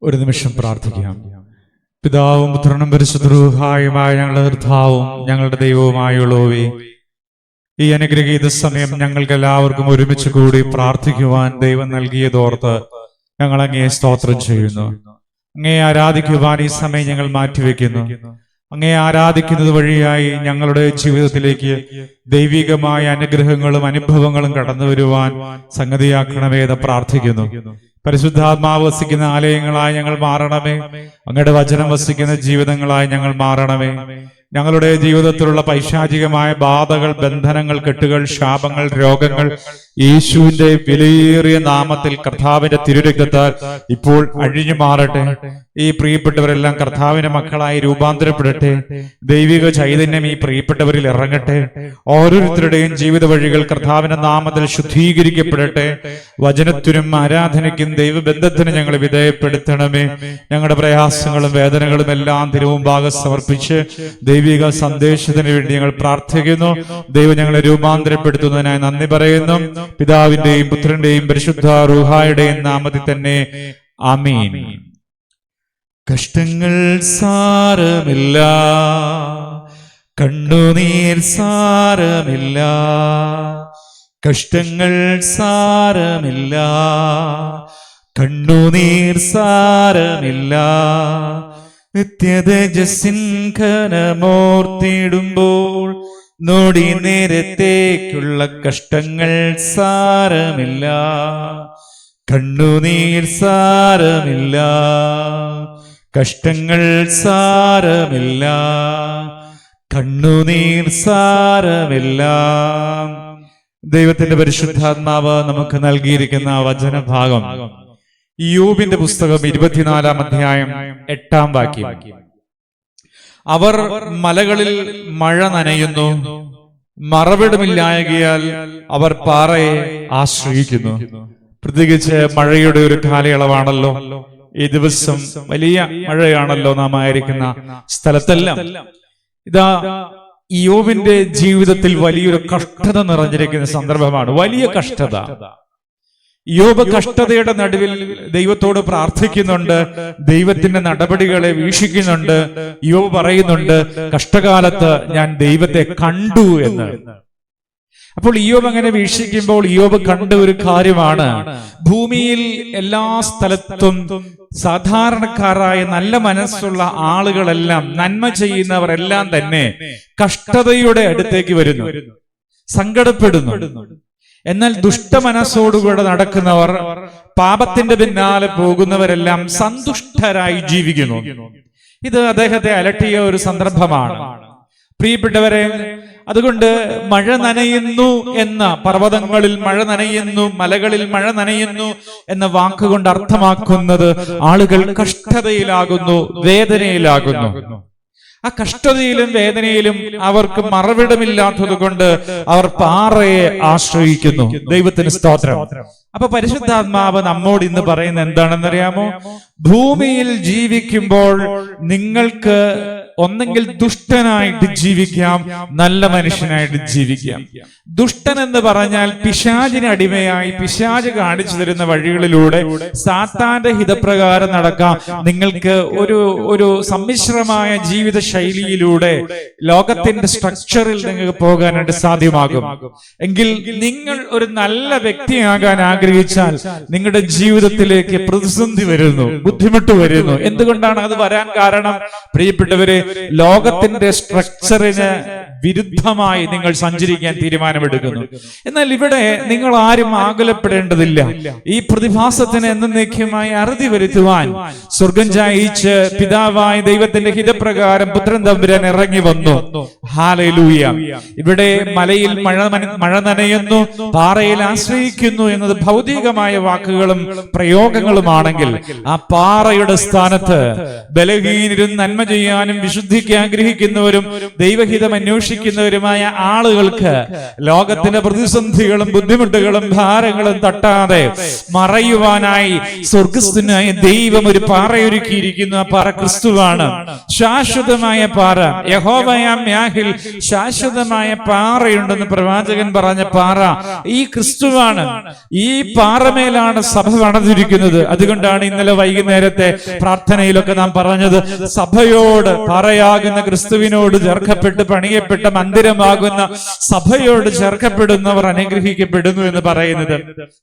ഒരു നിമിഷം പ്രാർത്ഥിക്കാം. പിതാവും പുത്രനും പരിശുദ്ധരൂഹായുമായ ഞങ്ങളുടെ കർത്താവും ഞങ്ങളുടെ ദൈവവുമായുള്ളവേ, ഈ അനുഗ്രഹീത സമയം ഞങ്ങൾക്ക് എല്ലാവർക്കും ഒരുമിച്ച് കൂടി പ്രാർത്ഥിക്കുവാൻ ദൈവം നൽകിയതോർത്ത് ഞങ്ങൾ അങ്ങേ സ്തോത്രം ചെയ്യുന്നു. അങ്ങേ ആരാധിക്കുവാൻ ഈ സമയം ഞങ്ങൾ മാറ്റിവെക്കുന്നു. അങ്ങേ ആരാധിക്കുന്നത് വഴിയായി ഞങ്ങളുടെ ജീവിതത്തിലേക്ക് ദൈവികമായ അനുഗ്രഹങ്ങളും അനുഭവങ്ങളും കടന്നു വരുവാൻ സംഗതിയാക്കണമെന്ന് പ്രാർത്ഥിക്കുന്നു. പരിശുദ്ധാത്മാവ് വസിക്കുന്ന ആലയങ്ങളായി ഞങ്ങൾ മാറണമേ. അങ്ങയുടെ വചനം വസിക്കുന്ന ജീവിതങ്ങളായി ഞങ്ങൾ മാറണമേ. ഞങ്ങളുടെ ജീവിതത്തിലുള്ള പൈശാചികമായ ബാധകൾ, ബന്ധനങ്ങൾ, കെട്ടുകൾ, ശാപങ്ങൾ, രോഗങ്ങൾ യേശുവിന്റെ വിലയേറിയ നാമത്തിൽ കർത്താവിന്റെ തിരുരക്തത്താൽ ഇപ്പോൾ അഴിഞ്ഞു മാറട്ടെ. ഈ പ്രിയപ്പെട്ടവരെല്ലാം കർത്താവിന്റെ മക്കളായി രൂപാന്തരപ്പെടട്ടെ. ദൈവിക ചൈതന്യം ഈ പ്രിയപ്പെട്ടവരിൽ ഇറങ്ങട്ടെ. ഓരോരുത്തരുടെയും ജീവിത വഴികൾ കർത്താവിന്റെ നാമത്തിൽ ശുദ്ധീകരിക്കപ്പെടട്ടെ. വചനത്തിനും ആരാധനയ്ക്കും ദൈവബന്ധത്തിനും ഞങ്ങളെ വിധേയപ്പെടുത്തണമേ. ഞങ്ങളുടെ പ്രയാസങ്ങളും വേദനകളും എല്ലാം തിരുമുമ്പാകെ സമർപ്പിച്ച് ദൈവിക സന്ദേശത്തിന് വേണ്ടി ഞങ്ങൾ പ്രാർത്ഥിക്കുന്നു. ദൈവം ഞങ്ങളെ രൂപാന്തരപ്പെടുത്തുന്നതിനായി നന്ദി പറയുന്നു. പിതാവിന്റെയും പുത്രന്റെയും പരിശുദ്ധ റൂഹായുടെയും നാമത്തിൽ തന്നെ ആമീൻ. കഷ്ടങ്ങൾ സാരമില്ല, കണ്ണുനീർ സാരമില്ല, കഷ്ടങ്ങൾ സാരമില്ല, കണ്ണുനീർ സാരമില്ല. നിത്യതേജസ്സിൻഘനമോർത്തിടുമ്പോൾ നോടി നേരത്തേക്കുള്ള കഷ്ടങ്ങൾ സാരമില്ല, കണ്ണുനീർ സാരമില്ല, കഷ്ടങ്ങൾ സാരമില്ല, കണ്ണുനീർ സാരമില്ല. ദൈവത്തിന്റെ പരിശുദ്ധാത്മാവ് നമുക്ക് നൽകിയിരിക്കുന്ന വചനഭാഗം യോബിന്റെ പുസ്തകം 24-ാം അധ്യായം 8-ാം വാക്യം. അവർ മലകളിൽ മഴ നനയുന്നു, മറവിടമില്ലായകയാൽ അവർ പാറയെ ആശ്രയിക്കുന്നു. പ്രത്യേകിച്ച് മഴയുടെ ഒരു കാലയളവാണല്ലോ ഈ ദിവസം. വലിയ മഴയാണല്ലോ നാം ആയിരിക്കുന്ന സ്ഥലത്തെല്ലാം. ഇതാ യോബിന്റെ ജീവിതത്തിൽ വലിയൊരു കഷ്ടത നിറഞ്ഞിരിക്കുന്ന സന്ദർഭമാണ്. വലിയ കഷ്ടത. യോബ് കഷ്ടതയുടെ നടുവിൽ ദൈവത്തോട് പ്രാർത്ഥിക്കുന്നുണ്ട്, ദൈവത്തിന്റെ നടപടികളെ വീക്ഷിക്കുന്നുണ്ട്. യോബ് പറയുന്നുണ്ട്, കഷ്ടകാലത്ത് ഞാൻ ദൈവത്തെ കണ്ടു എന്ന്. അപ്പോൾ യോബ് അങ്ങനെ വീക്ഷിക്കുമ്പോൾ യോബ് കണ്ട ഒരു കാര്യമാണ്, ഭൂമിയിൽ എല്ലാ സ്ഥലത്തും സാധാരണക്കാരായ നല്ല മനസ്സുള്ള ആളുകളെല്ലാം, നന്മ ചെയ്യുന്നവരെല്ലാം തന്നെ കഷ്ടതയുടെ അടുത്തേക്ക് വരുന്നു, സങ്കടപ്പെടുന്നു. എന്നാൽ ദുഷ്ടമനസ്സോടുകൂടെ നടക്കുന്നവർ, പാപത്തിന്റെ പിന്നാലെ പോകുന്നവരെല്ലാം സന്തുഷ്ടരായി ജീവിക്കുന്നു. ഇത് അദ്ദേഹത്തെ അലട്ടിയ ഒരു സന്ദർഭമാണ്. പ്രിയപ്പെട്ടവരെ, അതുകൊണ്ട് മഴ നനയുന്നു എന്ന, പർവ്വതങ്ങളിൽ മഴ നനയുന്നു, മലകളിൽ മഴ നനയുന്നു എന്ന വാക്കുകൊണ്ട് അർത്ഥമാക്കുന്നത് ആളുകൾ കഷ്ടതയിലാകുന്നു, വേദനയിലാകുന്നു. ആ കഷ്ടതയിലും വേദനയിലും അവർക്ക് മറവിടമില്ലാത്തത് കൊണ്ട് അവർ പാറയെ ആശ്രയിക്കുന്നു. ദൈവത്തിന് സ്തോത്രം. അപ്പൊ പരിശുദ്ധാത്മാവ് നമ്മോട് ഇന്ന് പറയുന്നത് എന്താണെന്നറിയാമോ? ഭൂമിയിൽ ജീവിക്കുമ്പോൾ നിങ്ങൾക്ക് ഒന്നെങ്കിൽ ദുഷ്ടനായിട്ട് ജീവിക്കാം, നല്ല മനുഷ്യനായിട്ട് ജീവിക്കാം. ദുഷ്ടൻ എന്ന് പറഞ്ഞാൽ പിശാചിന് അടിമയായി പിശാച് കാണിച്ചു തരുന്ന വഴികളിലൂടെ സാത്താന്റെ ഹിതപ്രകാരം നടക്കാം. നിങ്ങൾക്ക് ഒരു സമ്മിശ്രമായ ജീവിത ശൈലിയിലൂടെ ലോകത്തിന്റെ സ്ട്രക്ചറിൽ നിങ്ങൾക്ക് പോകാനായിട്ട് സാധ്യമാകും. എങ്കിൽ നിങ്ങൾ ഒരു നല്ല വ്യക്തിയാകാൻ ആഗ്രഹിച്ചാൽ നിങ്ങളുടെ ജീവിതത്തിലേക്ക് പ്രതിസന്ധി വരുന്നു, ബുദ്ധിമുട്ട് വരുന്നു. എന്തുകൊണ്ടാണ് അത് വരാൻ കാരണം? പ്രിയപ്പെട്ടവരെ, ലോകത്തിന്റെ സ്ട്രക്ചറിന് വിരുദ്ധമായി നിങ്ങൾ സഞ്ചരിക്കാൻ തീരുമാനമെടുക്കുന്നു. എന്നാൽ ഇവിടെ നിങ്ങൾ ആരും ആകുലപ്പെടേണ്ടതില്ല. ഈ പ്രതിഭാസത്തിന് എന്നേക്കുമായി അറുതി വരുത്തുവാൻ സ്വർഗം ചായിച്ച് പിതാവായ ദൈവത്തിന്റെ ഹിതപ്രകാരം പുത്രൻ തമ്പുരാൻ ഇറങ്ങി വന്നു. ഹല്ലേലൂയ. ഇവിടെ മലയിൽ മഴ നനയുന്നു, പാറയിൽ ആശ്രയിക്കുന്നു എന്നത് ഭൗതികമായ വാക്കുകളും പ്രയോഗങ്ങളുമാണെങ്കിൽ, ആ പാറയുടെ സ്ഥാനത്ത് ബലഹീനരും നന്മ ചെയ്യാനും വിശുദ്ധിക്ക് ആഗ്രഹിക്കുന്നവരും ദൈവഹിതം അന്വേഷിക്കും അന്വേഷിക്കുന്നവരുമായ ആളുകൾക്ക് ലോകത്തിന്റെ പ്രതിസന്ധികളും ബുദ്ധിമുട്ടുകളും ഭാരങ്ങളും തട്ടാതെ മറയുവാനായി സ്വർഗസ്ഥനായ ദൈവം ഒരു പാറയൊരുക്കിയിരിക്കുന്നു. ആ പാറ ക്രിസ്തുവാണ്. ശാശ്വതമായ പാറ, യഹോവയാം യാഹിൽ ശാശ്വതമായ പാറയുണ്ടെന്ന് പ്രവാചകൻ പറഞ്ഞ പാറ ഈ ക്രിസ്തുവാണ്. ഈ പാറമേലാണ് സഭ പണിതിരിക്കുന്നത്. അതുകൊണ്ടാണ് ഇന്നലെ വൈകുന്നേരത്തെ പ്രാർത്ഥനയിലൊക്കെ നാം പറഞ്ഞത്, സഭയോട് പാറയാകുന്ന ക്രിസ്തുവിനോട് ചേർക്കപ്പെട്ട് പണിയപ്പെട്ട മന്ദിരമാകുന്ന സഭയോട് ചേർക്കപ്പെടുന്നവർ അനുഗ്രഹിക്കപ്പെടുന്നു എന്ന് പറയുന്നത്.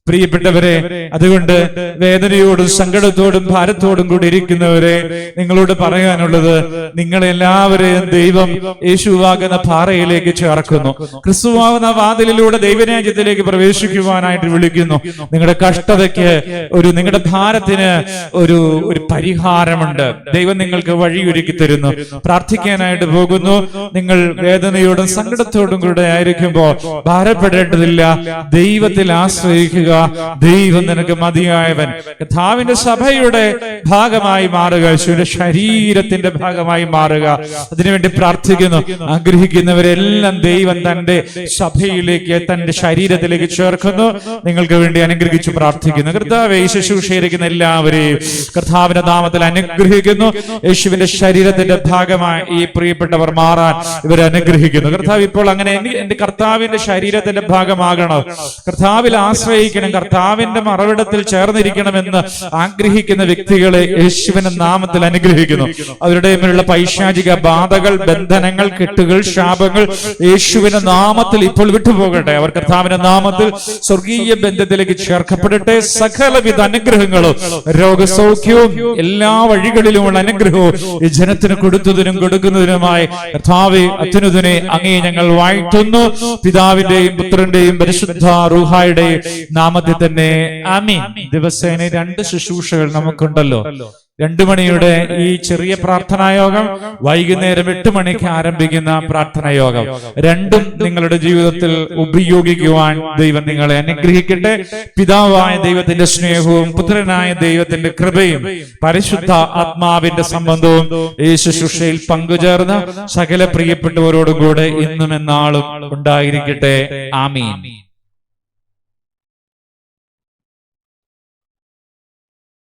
പ്രിയപ്പെട്ടവരെ, അതുകൊണ്ട് വേദനയോടും സങ്കടത്തോടും ഭാരത്തോടും കൂടി ഇരിക്കുന്നവരെ, നിങ്ങളോട് പറയാനുള്ളത്, നിങ്ങളെല്ലാവരെയും ദൈവം യേശുവാകുന്ന പാറയിലേക്ക് ചേർക്കുന്നു. ക്രിസ്തുവാകുന്ന വാതിലിലൂടെ ദൈവരാജ്യത്തിലേക്ക് പ്രവേശിക്കുവാനായിട്ട് വിളിക്കുന്നു. നിങ്ങളുടെ കഷ്ടതയ്ക്ക് നിങ്ങളുടെ ഭാരത്തിന് ഒരു പരിഹാരമുണ്ട്. ദൈവം നിങ്ങൾക്ക് വഴിയൊരുക്കി തരുന്നു. പ്രാർത്ഥിക്കാനായിട്ട് പോകുന്നു. നിങ്ങൾ വേദനയോടും സങ്കടത്തോടും കൂടെ ആയിരിക്കുമ്പോൾ ഭാരപ്പെടേണ്ടതില്ല. ദൈവത്തിൽ ആശ്രയിക്കുക. ദൈവം നിനക്ക് മതിയായവൻ. കർത്താവിന്റെ സഭയുടെ ഭാഗമായി മാറുക, യേശുവിന്റെ ശരീരത്തിന്റെ ഭാഗമായി മാറുക. അതിനുവേണ്ടി പ്രാർത്ഥിക്കുന്നു. ആഗ്രഹിക്കുന്നവരെല്ലാം ദൈവം തന്റെ സഭയിലേക്ക്, തന്റെ ശരീരത്തിലേക്ക് ചേർക്കുന്നു. നിങ്ങൾക്ക് വേണ്ടി അനുഗ്രഹിച്ചു പ്രാർത്ഥിക്കുന്നു. കർത്താവേ, ഈ ശുശ്രൂഷയിരിക്കുന്ന എല്ലാവരെയും കർത്താവിന്റെ നാമത്തിൽ അനുഗ്രഹിക്കുന്നു. യേശുവിന്റെ ശരീരത്തിന്റെ ഭാഗമായി ഈ പ്രിയപ്പെട്ടവർ മാറാൻ ഇവരെ അനുഗ്രഹിക്കുന്നു. കർത്താവ് ഇപ്പോൾ അങ്ങനെ എന്റെ കർത്താവിന്റെ ശരീരത്തിന്റെ ഭാഗമാകണം, കർത്താവിൽ ആശ്രയിക്കണം, കർത്താവിന്റെ മറവിടത്തിൽ ചേർന്നിരിക്കണമെന്ന് ആഗ്രഹിക്കുന്ന വ്യക്തികളെ യേശുവിന്റെ നാമത്തിൽ അനുഗ്രഹിക്കുന്നു. അവരുടെ മേലുള്ള പൈശാചിക ബാധകൾ, ബന്ധനങ്ങൾ, കെട്ടുകൾ, ശാപങ്ങൾ യേശുവിന്റെ നാമത്തിൽ ഇപ്പോൾ വിട്ടുപോകട്ടെ. അവർ കർത്താവിന്റെ നാമത്തിൽ സ്വർഗീയ ബന്ധത്തിലേക്ക് ചേർക്കപ്പെടട്ടെ. സകലവിധ അനുഗ്രഹങ്ങളും രോഗസൗഖ്യവും എല്ലാ വഴികളിലുമുള്ള അനുഗ്രഹവും ഈ ജനത്തിന് കൊടുത്തതിനും കൊടുക്കുന്നതിനുമായി കർത്താവേ, അത്യുന്നതനെ അങ്ങേ ഞങ്ങൾ വാഴ്ത്തുന്നു. പിതാവിന്റെയും പുത്രന്റെയും പരിശുദ്ധ റൂഹായുടെയും നാമത്തിൽ തന്നെ ആമീൻ. ദിവസേന 2 ശുശ്രൂഷകൾ നമുക്കുണ്ടല്ലോ. 2 മണിയുടെ ഈ ചെറിയ പ്രാർത്ഥനായോഗം, വൈകുന്നേരം 8 മണിക്ക് ആരംഭിക്കുന്ന പ്രാർത്ഥനായോഗം, രണ്ടും നിങ്ങളുടെ ജീവിതത്തിൽ ഉപയോഗിക്കുവാൻ ദൈവം നിങ്ങളെ അനുഗ്രഹിക്കട്ടെ. പിതാവായ ദൈവത്തിന്റെ സ്നേഹവും പുത്രനായ ദൈവത്തിന്റെ കൃപയും പരിശുദ്ധ ആത്മാവിന്റെ സംബന്ധവും ഈ ശുശ്രൂഷയിൽ പങ്കുചേർന്ന് സകല പ്രിയപ്പെട്ടവരോടും കൂടെ ഇന്നും എന്നാളും ഉണ്ടായിരിക്കട്ടെ. ആമീൻ.